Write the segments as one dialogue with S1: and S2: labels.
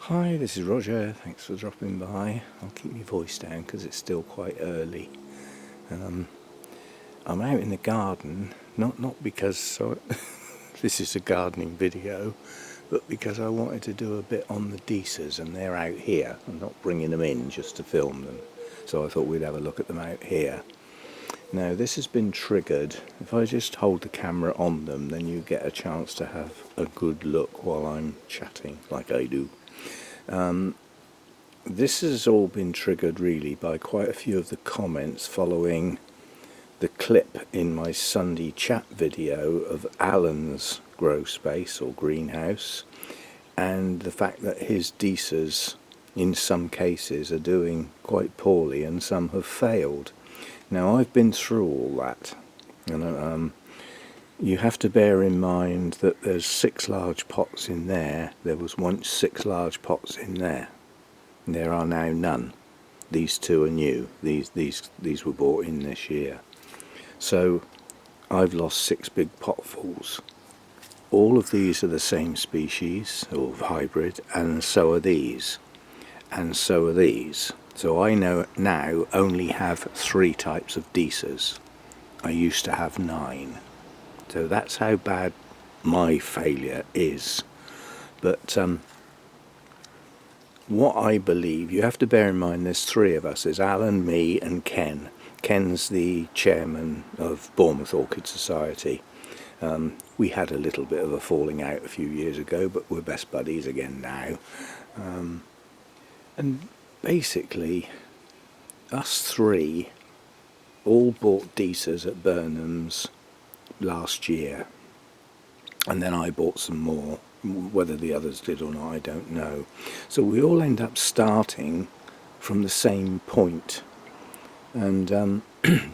S1: Hi, this is Roger. Thanks for dropping by. I'll keep my voice down because it's still quite early. I'm out in the garden, not because this is a gardening video, but because I wanted to do a bit on the Disas, and they're out here. I'm not bringing them in just to film them, so I thought we'd have a look at them out here. Now this has been triggered. If I just hold the camera on them, then you get a chance to have a good look while I'm chatting like I do. This has all been triggered really by quite a few of the comments following the clip in my Sunday chat video of Alan's grow space or greenhouse, and the fact that his Disas in some cases are doing quite poorly and some have failed. Now I've been through all that, and you have to bear in mind that there's 6 large pots in there. There was once 6 large pots in there. There are now none. These 2 are new. These were bought in this year. So I've lost 6 big potfuls. All of these are the same species or hybrid, and so are these, and so are these. So I now only have 3 types of Disas. I used to have 9. So that's how bad my failure is. But what I believe, you have to bear in mind there's 3 of us. There's Alan, me and Ken. Ken's the chairman of Bournemouth Orchid Society. We had a little bit of a falling out a few years ago, but we're best buddies again now. And basically, us 3 all bought Disas at Burnham's last year, and then I bought some more. Whether the others did or not, I don't know. So we all end up starting from the same point, and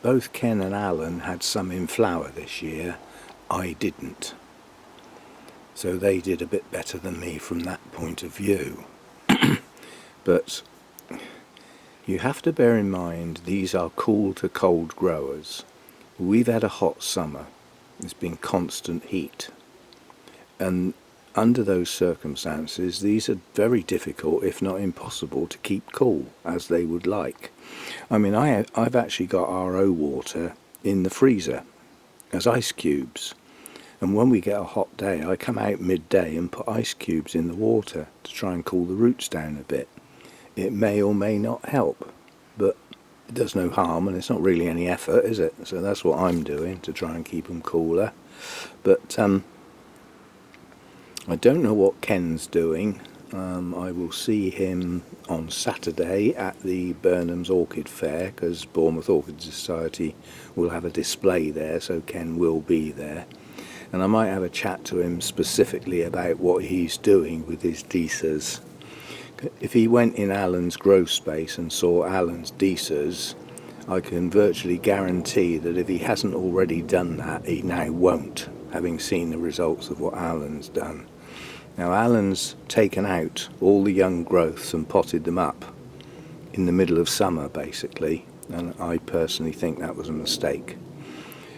S1: both Ken and Alan had some in flower this year. I didn't, so they did a bit better than me from that point of view. But you have to bear in mind these are cool to cold growers. We've had a hot summer. There's been constant heat, and under those circumstances these are very difficult, if not impossible, to keep cool as they would like. I mean, I've actually got RO water in the freezer as ice cubes, and when we get a hot day I come out midday and put ice cubes in the water to try and cool the roots down a bit. It may or may not help, but it does no harm, and it's not really any effort, is it? So that's what I'm doing to try and keep them cooler. But I don't know what Ken's doing. I will see him on Saturday at the Burnham's Orchid Fair, because Bournemouth Orchid Society will have a display there, so Ken will be there. And I might have a chat to him specifically about what he's doing with his Disas. If he went in Alan's grow space and saw Alan's Disas, I can virtually guarantee that if he hasn't already done that, he now won't, having seen the results of what Alan's done. Now Alan's taken out all the young growths and potted them up in the middle of summer basically, and I personally think that was a mistake.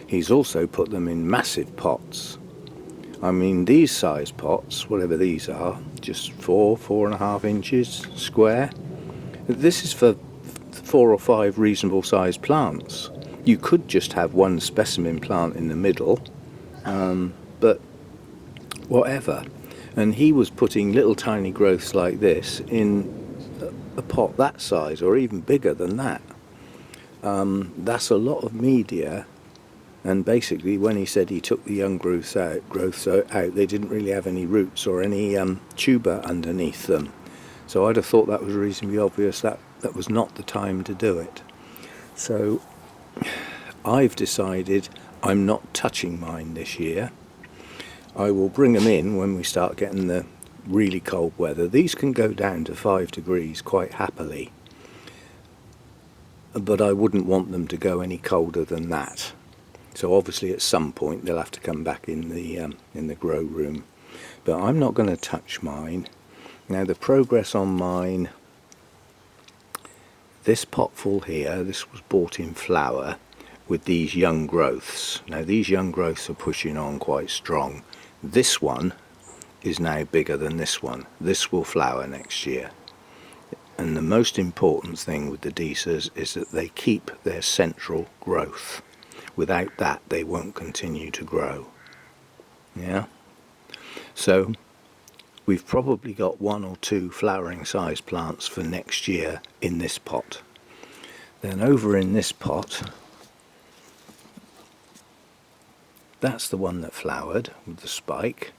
S1: He's also put them in massive pots. I mean, these size pots, whatever these are, just 4.5 inches square. This is for 4 or 5 reasonable sized plants. You could just have one specimen plant in the middle, but whatever. And he was putting little tiny growths like this in a pot that size, or even bigger than that. That's a lot of media. And basically, when he said he took the young growths out, they didn't really have any roots or any tuber underneath them. So I'd have thought that was reasonably obvious that that was not the time to do it. So I've decided I'm not touching mine this year. I will bring them in when we start getting the really cold weather. These can go down to 5 degrees quite happily, but I wouldn't want them to go any colder than that. So obviously at some point they'll have to come back in the grow room. But I'm not going to touch mine. Now the progress on mine, this potful here, this was bought in flower with these young growths. Now these young growths are pushing on quite strong. This one is now bigger than this one. This will flower next year. And the most important thing with the Disas is that they keep their central growth. Without that, they won't continue to grow. Yeah? So we've probably got 1 or 2 flowering size plants for next year in this pot. Then over in this pot, that's the one that flowered with the spike.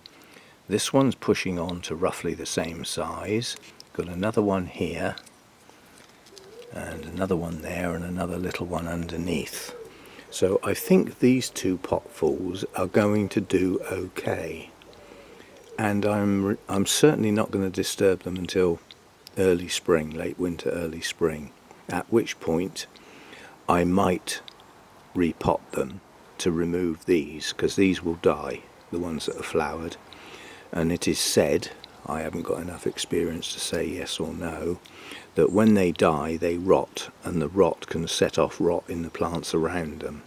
S1: This one's pushing on to roughly the same size. Got another one here, and another one there, and another little one underneath. So I think these 2 potfuls are going to do okay. And I'm certainly not going to disturb them until early spring, late winter, early spring, at which point I might repot them to remove these, because these will die, the ones that are flowered. And it is said, I haven't got enough experience to say yes or no, that when they die they rot, and the rot can set off rot in the plants around them,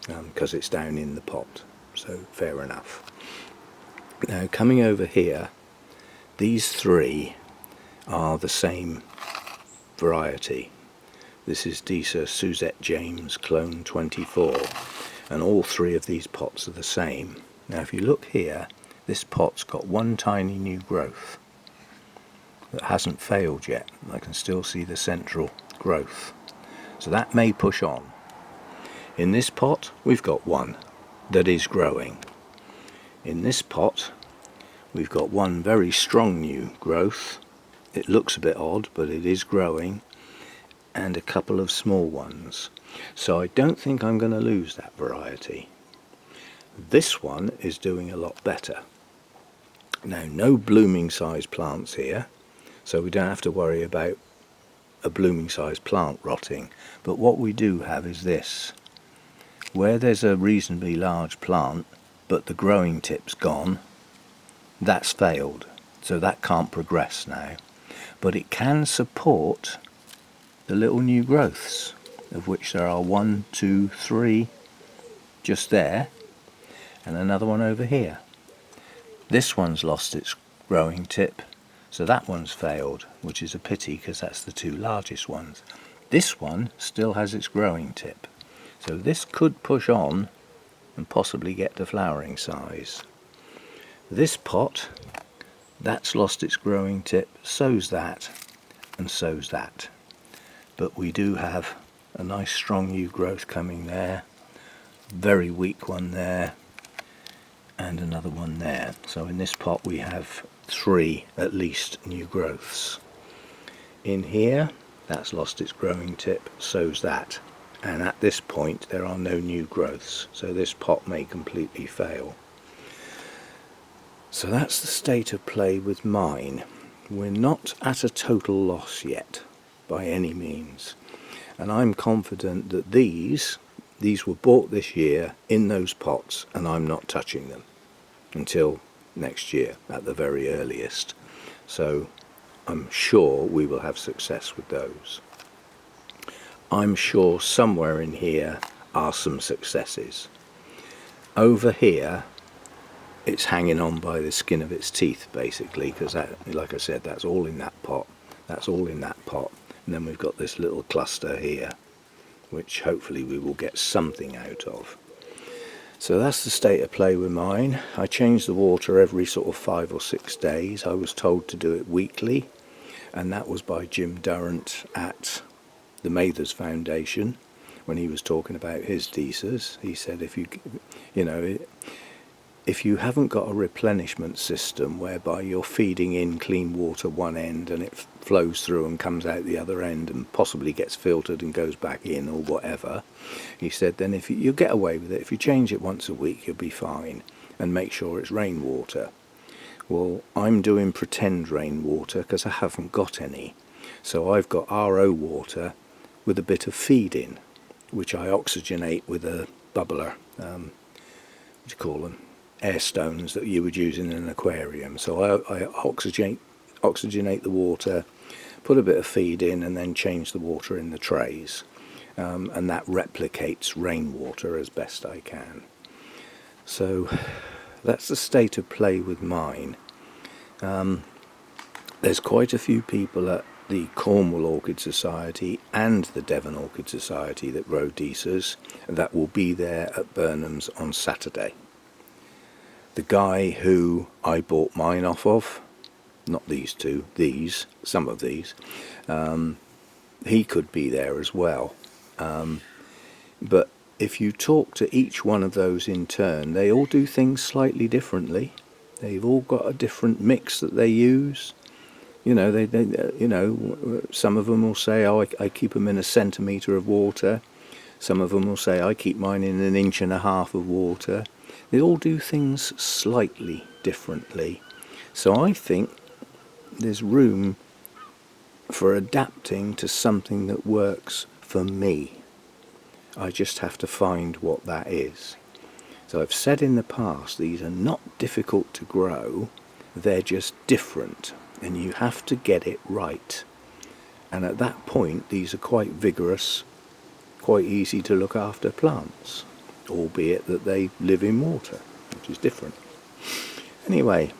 S1: because it's down in the pot. So fair enough. Now coming over here, these 3 are the same variety. This is Disa Suzette James Clone 24, and all 3 of these pots are the same. Now if you look here, this pot's got 1 tiny new growth that hasn't failed yet. I can still see the central growth, so that may push on. In this pot we've got 1 that is growing. In this pot we've got 1 very strong new growth. It looks a bit odd, but it is growing, and a couple of small ones. So I don't think I'm going to lose that variety. This one is doing a lot better. Now, no blooming size plants here, so we don't have to worry about a blooming size plant rotting. But what we do have is this. Where there's a reasonably large plant, but the growing tip's gone, that's failed. So that can't progress now. But it can support the little new growths, of which there are 1, 2, 3 just there, and another one over here. This one's lost its growing tip, so that one's failed, which is a pity because that's the 2 largest ones. This one still has its growing tip, so this could push on and possibly get to flowering size. This pot, that's lost its growing tip, so's that, and so's that. But we do have a nice strong new growth coming there, very weak one there, and another one there. So in this pot we have 3 at least new growths. In here, that's lost its growing tip, so's that. And at this point there are no new growths, so this pot may completely fail. So that's the state of play with mine. We're not at a total loss yet, by any means. And I'm confident that these were bought this year in those pots, and I'm not touching them until next year at the very earliest. So I'm sure we will have success with those. I'm sure somewhere in here are some successes. Over here it's hanging on by the skin of its teeth basically, because that, like I said, that's all in that pot. That's all in that pot. And then we've got this little cluster here, which hopefully we will get something out of. So that's the state of play with mine. I change the water every sort of 5 or 6 days. I was told to do it weekly, and that was by Jim Durrant at the Mathers Foundation when he was talking about his Disas. He said if you haven't got a replenishment system whereby you're feeding in clean water one end and it flows through and comes out the other end and possibly gets filtered and goes back in or whatever, he said, then if you get away with it, if you change it once a week, you'll be fine, and make sure it's rainwater. Well, I'm doing pretend rainwater because I haven't got any. So I've got RO water with a bit of feed in, which I oxygenate with a bubbler, what do you call them? Air stones that you would use in an aquarium. So I oxygenate the water, put a bit of feed in, and then change the water in the trays, and that replicates rainwater as best I can. So that's the state of play with mine. There's quite a few people at the Cornwall Orchid Society and the Devon Orchid Society that grow Disas that will be there at Burnham's on Saturday. The guy who I bought mine off of, not these two, some of these, he could be there as well. But if you talk to each one of those in turn, they all do things slightly differently. They've all got a different mix that they use. You know, some of them will say, oh, I keep them in a centimetre of water. Some of them will say, I keep mine in 1.5 inches of water. They all do things slightly differently. So I think there's room for adapting to something that works for me. I just have to find what that is. So I've said in the past, these are not difficult to grow, they're just different. And you have to get it right. And at that point, these are quite vigorous, quite easy to look after plants, albeit that they live in water, which is different. Anyway,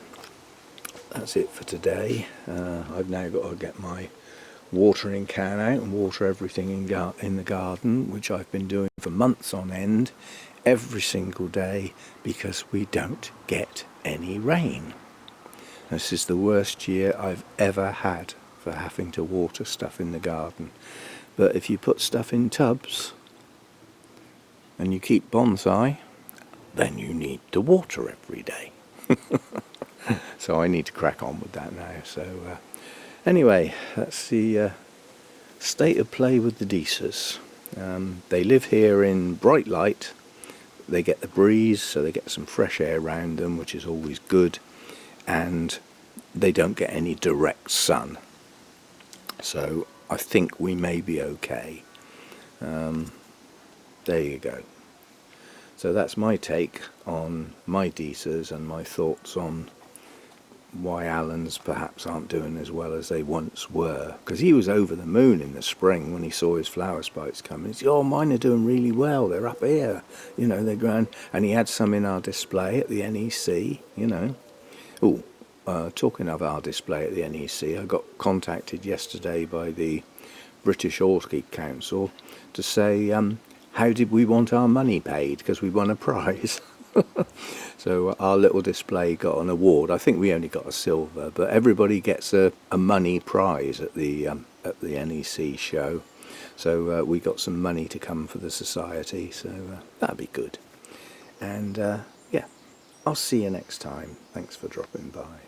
S1: that's it for today. I've now got to get my watering can out and water everything in the garden, which I've been doing for months on end, every single day, because we don't get any rain. This is the worst year I've ever had for having to water stuff in the garden. But if you put stuff in tubs and you keep bonsai, then you need to water every day. So I need to crack on with that now. So anyway, that's the state of play with the Disas. They live here in bright light. They get the breeze, so they get some fresh air around them, which is always good. And they don't get any direct sun, so I think we may be okay. There you go. So that's my take on my Disas and my thoughts on why Alan's perhaps aren't doing as well as they once were, because he was over the moon in the spring when he saw his flower spikes coming. He said, oh, mine are doing really well, they're up here, you know, they're growing. And he had some in our display at the NEC, you know. Talking of our display at the NEC, I got contacted yesterday by the British Orchid Council to say, how did we want our money paid, because we won a prize. So our little display got an award. I think we only got a silver, but everybody gets a money prize at the NEC show. So we got some money to come for the society, so that'd be good. And yeah, I'll see you next time. Thanks for dropping by.